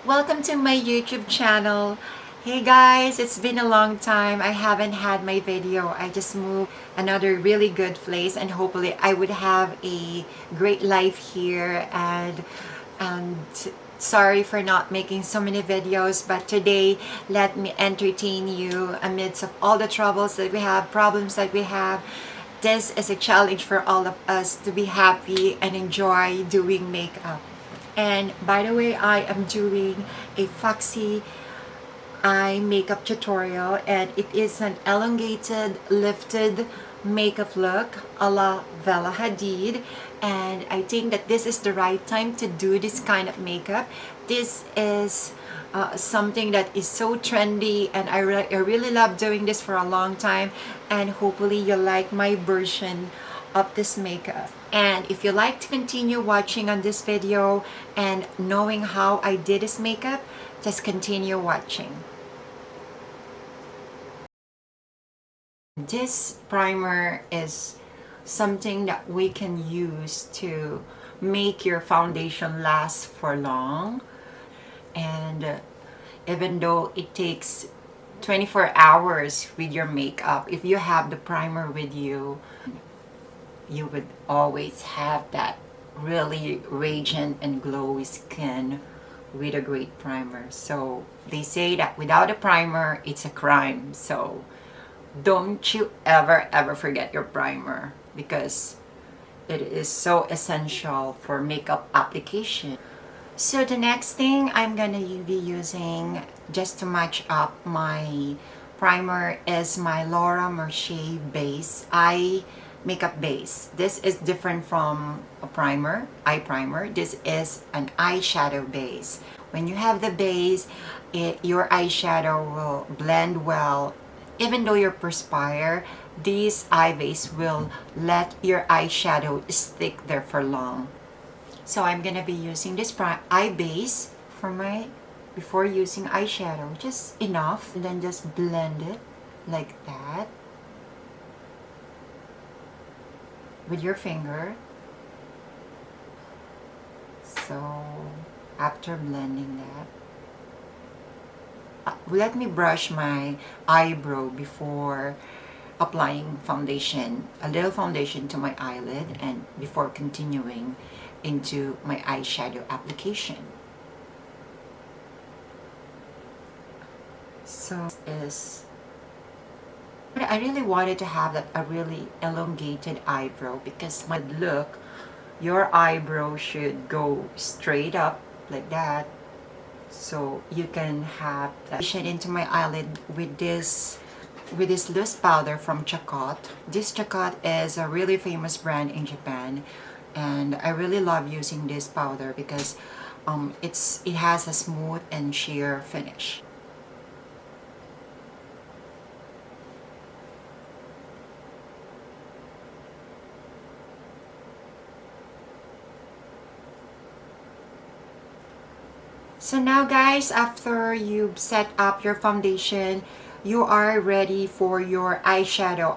Welcome to my YouTube channel. Hey guys, it's been a long time. I haven't had my video. I just moved another really good place and hopefully I would have a great life here and sorry for not making so many videos, but today let me entertain you amidst of all the troubles that we have, problems that we have. This is a challenge for all of us to be happy and enjoy doing makeup. And by the way, I am doing a Foxy eye makeup tutorial, and it is an elongated lifted makeup look a la Bela Hadid, and I think that this is the right time to do this kind of makeup. This is something that is so trendy, and I really love doing this for a long time, and hopefully you like my version of this makeup. And if you like to continue watching on this video and knowing how I did this makeup, just continue watching. This primer is something that we can use to make your foundation last for long. And even though it takes 24 hours with your makeup, if you have the primer with you, you would always have that really radiant and glowy skin with a great primer. So they say that without a primer, it's a crime. So don't you ever forget your primer, because it is so essential for makeup application. So the next thing I'm gonna be using just to match up my primer is my Laura Mercier base eye makeup base. This is different from a primer, eye primer. This is an eyeshadow base. When you have the base, your eyeshadow will blend well. Even though you perspire, this eye base will let your eyeshadow stick there for long. So I'm gonna be using this eye base for my before using eyeshadow, just enough, and then just blend it like that with your finger. So after blending that, let me brush my eyebrow before applying foundation, a little foundation to my eyelid, and before continuing into my eyeshadow application. So this is, I really wanted to have that a really elongated eyebrow, because my look, your eyebrow should go straight up like that, so you can have that shade into my eyelid with this loose powder from Chakot. This Chakot is a really famous brand in Japan, and I really love using this powder because it has a smooth and sheer finish. So now guys, after you've set up your foundation, you are ready for your eyeshadow.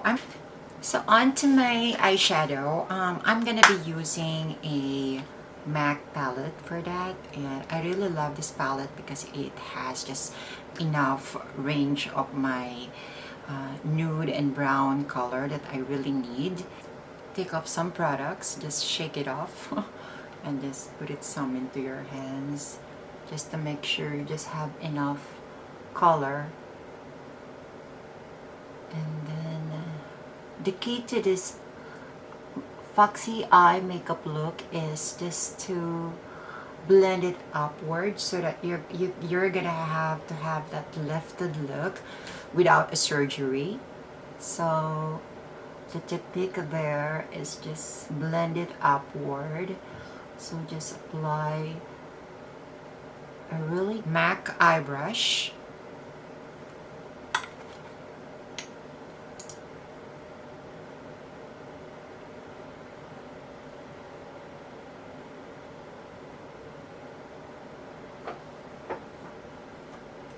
So on to my eyeshadow. I'm gonna be using a MAC palette for that, and I really love this palette because it has just enough range of my nude and brown color that I really need. Take off some products, just shake it off and just put it some into your hands, just to make sure you just have enough color. And then the key to this Foxy eye makeup look is just to blend it upward, so that you're gonna have to have that lifted look without a surgery. So the technique there is just blend it upward. So just apply a really MAC eye brush.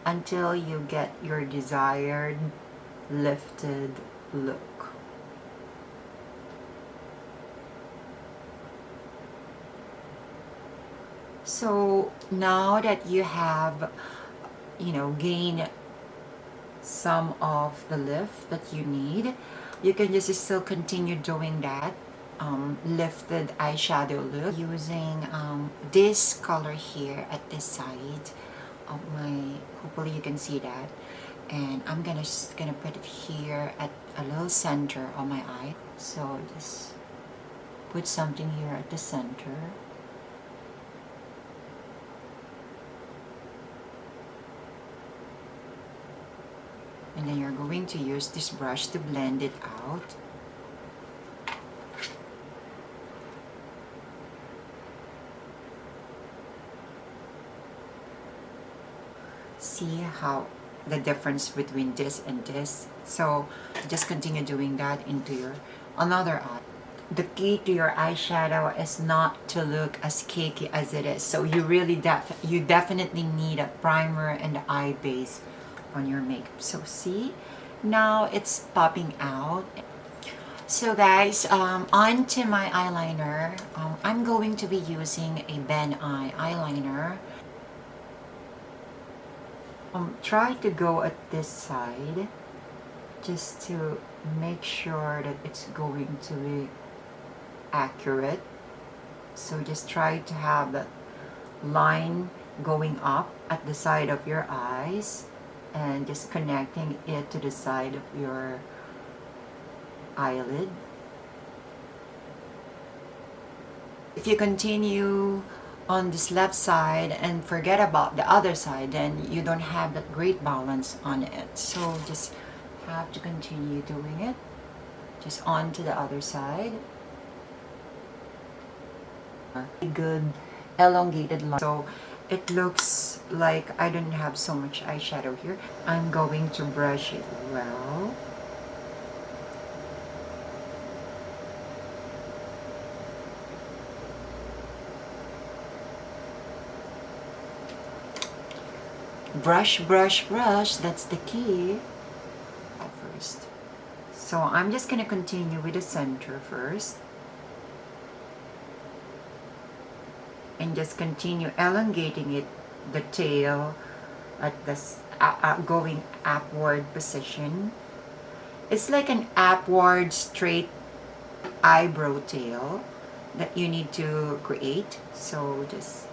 Until you get your desired lifted look. So now that you have, gained some of the lift that you need, you can just still continue doing that lifted eyeshadow look using this color here at this side of my, hopefully you can see that, and I'm just gonna put it here at a little center of my eye. So just put something here at the center. And then you're going to use this brush to blend it out. See how the difference between this and this. So just continue doing that into your another eye. The key to your eyeshadow is not to look as cakey as it is. So you really definitely need a primer and eye base on your makeup. So see, now it's popping out. So guys, on to my eyeliner. I'm going to be using a best.a eyeliner. Try to go at this side just to make sure that it's going to be accurate. So just try to have that line going up at the side of your eyes and just connecting it to the side of your eyelid. If you continue on this left side and forget about the other side, then you don't have that great balance on it. So just have to continue doing it just on to the other side. A good elongated line, so it looks like I don't have so much eyeshadow here. I'm going to brush it well. Brush, brush, brush, that's the key. At first. So I'm just gonna continue with the center first. And just continue elongating it, the tail at this going upward position. It's like an upward straight eyebrow tail that you need to create. So just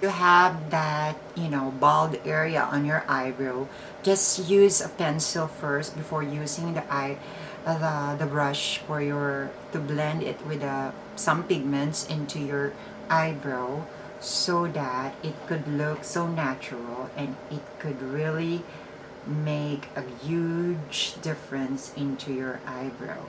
you have that bald area on your eyebrow, just use a pencil first before using the brush for to blend it with some pigments into your eyebrow, so that it could look so natural and it could really make a huge difference into your eyebrow.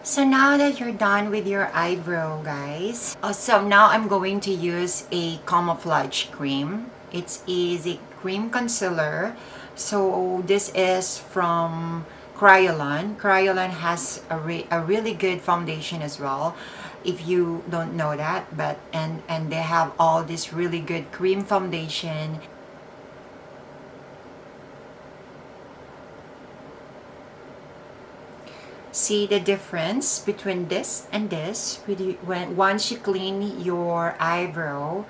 So now that you're done with your eyebrow, guys, so now I'm going to use a camouflage cream. It's a cream concealer. So this is from Kryolan. Kryolan has a really good foundation as well, if you don't know that. But and they have all this really good cream foundation. See the difference between this and this. Once you clean your eyebrow,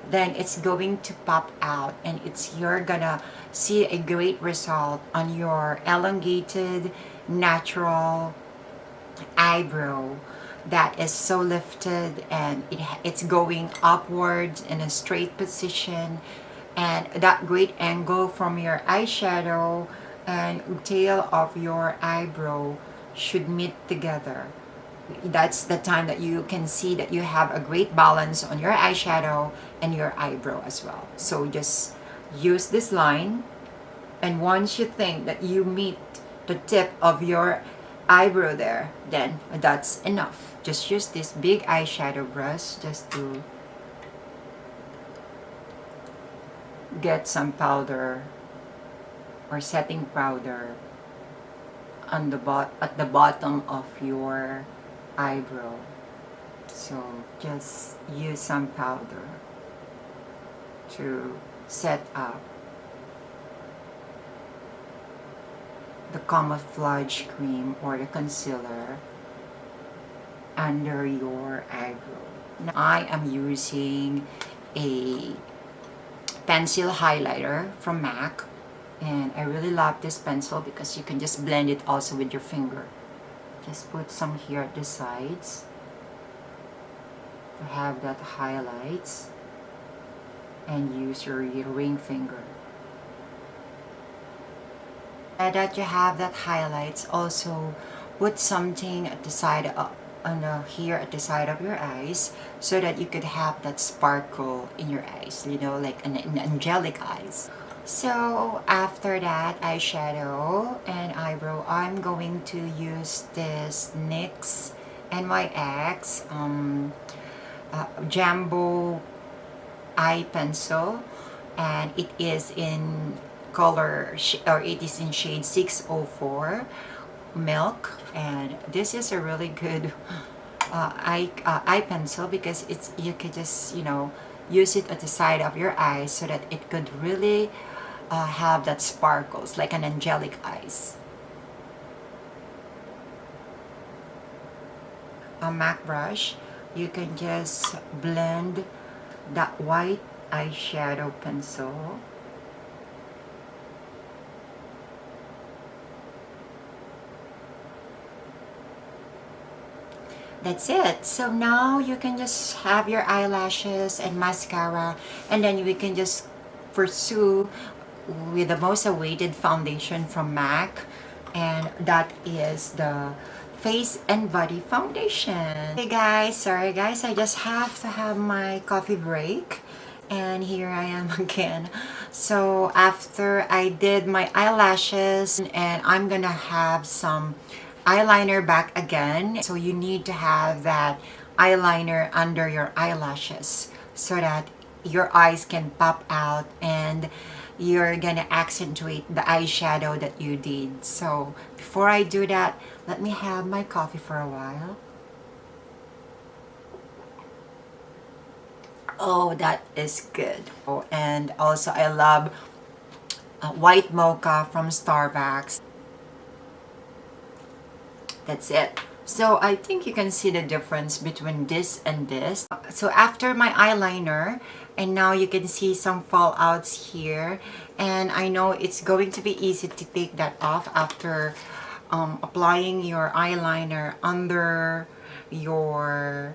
then it's going to pop out, and you're gonna see a great result on your elongated natural eyebrow that is so lifted, and it's going upwards in a straight position, and that great angle from your eyeshadow and tail of your eyebrow should meet together. That's the time that you can see that you have a great balance on your eyeshadow and your eyebrow as well. So just use this line, and once you think that you meet the tip of your eyebrow there, then that's enough. Just use this big eyeshadow brush just to get some powder or setting powder on at the bottom of your eyebrow. So just use some powder to set up the camouflage cream or the concealer under your eyebrow. Now, I am using a pencil highlighter from MAC, and I really love this pencil because you can just blend it also with your finger. Just put some here at the sides to have that highlights, and use your ring finger. Now that you have that highlights, also put something at the side here at the side of your eyes, so that you could have that sparkle in your eyes, you know, like an angelic eyes. So after that eyeshadow and eyebrow, I'm going to use this NYX NYX Jumbo eye pencil, and it is in color, or it is in shade 604 milk, and this is a really good eye pencil because it's, you could just, you know, use it at the side of your eyes so that it could really have that sparkles like an angelic eyes. A MAC brush, you can just blend that white eyeshadow pencil. That's it. So now you can just have your eyelashes and mascara, and then we can just pursue with the most awaited foundation from MAC, and that is the Face and Body Foundation. Hey guys, sorry guys, I just have to have my coffee break, and here I am again. So after I did my eyelashes, and I'm gonna have some eyeliner back again. So you need to have that eyeliner under your eyelashes so that your eyes can pop out and you're gonna accentuate the eyeshadow that you did. So before I do that, let me have my coffee for a while. Oh, that is good. Oh, and also I love white mocha from Starbucks. That's it. So I think you can see the difference between this and this. So after my eyeliner, and now you can see some fallouts here, and I know it's going to be easy to take that off after applying your eyeliner under your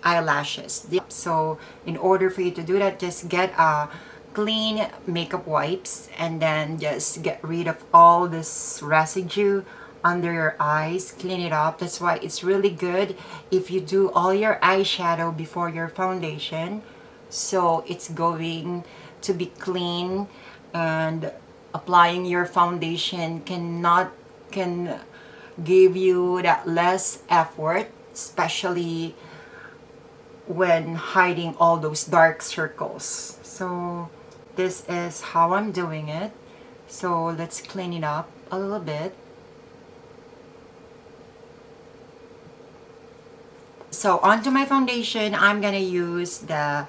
eyelashes. So in order for you to do that, just get a clean makeup wipes and then just get rid of all this residue under your eyes, clean it up. That's why it's really good if you do all your eyeshadow before your foundation, so it's going to be clean, and applying your foundation can give you that less effort, especially when hiding all those dark circles. So this is how I'm doing it. So let's clean it up a little bit. So onto my foundation, I'm gonna use the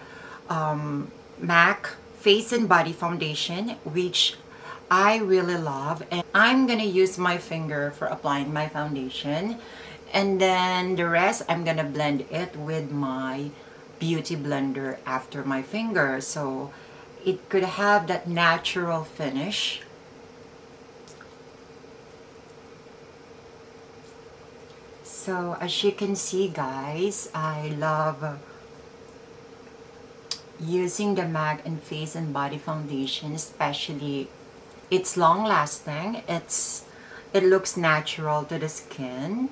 MAC Face and Body Foundation, which I really love, and I'm gonna use my finger for applying my foundation, and then the rest I'm gonna blend it with my beauty blender after my finger, so it could have that natural finish. So as you can see guys, I love using the MAC and Face and Body Foundation, especially it's long lasting, it looks natural to the skin.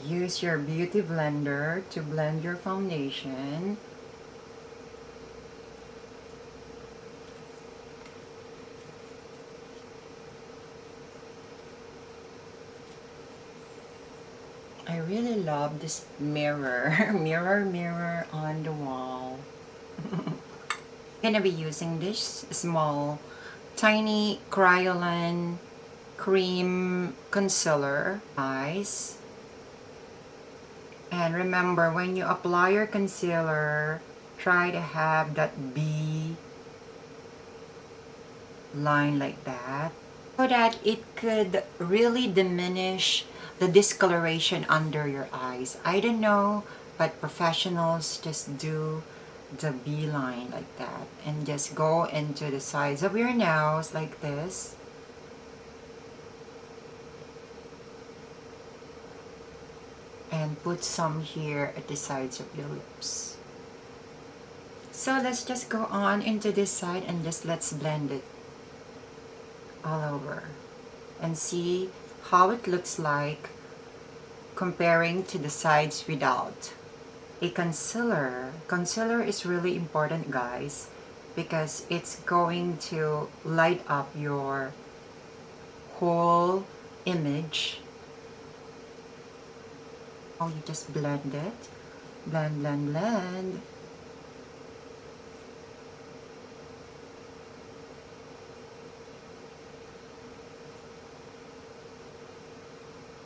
Use your beauty blender to blend your foundation. I really love this mirror. Mirror, mirror on the wall. I'm gonna be using this small, tiny Kryolan cream concealer eyes. And remember, when you apply your concealer, try to have that B line like that, so that it could really diminish the discoloration under your eyes. I don't know, but professionals just do the B line like that and just go into the sides of your nose like this. And put some here at the sides of your lips. So let's just go on into this side and just let's blend it all over and see how it looks like comparing to the sides without a concealer. Concealer is really important, guys, because it's going to light up your whole image. Oh, you just blend it. Blend, blend, blend.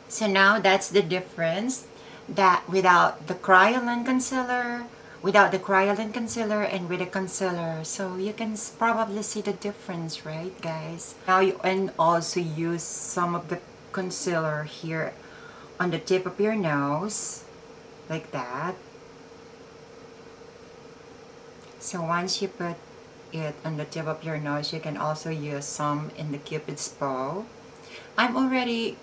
So now that's the difference, that without the Kryolan concealer, and with a concealer. So you can probably see the difference, right, guys? Now you can also use some of the concealer here on the tip of your nose, like that. So once you put it on the tip of your nose, you can also use some in the Cupid's bow. I'm already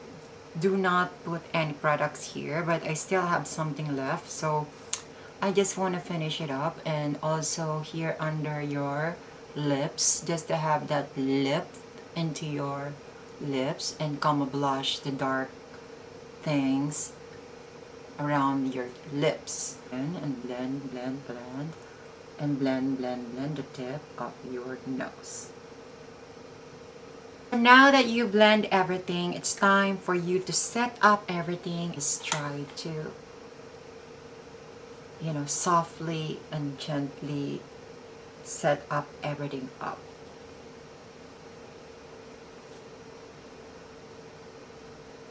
do not put any products here, but I still have something left, so I just want to finish it up. And also here under your lips, just to have that lift into your lips and camouflage the dark things around your lips. And blend, blend, blend, and blend, blend, blend the tip of your nose. Now that you blend everything, it's time for you to set up everything. Just try to, softly and gently set up everything up.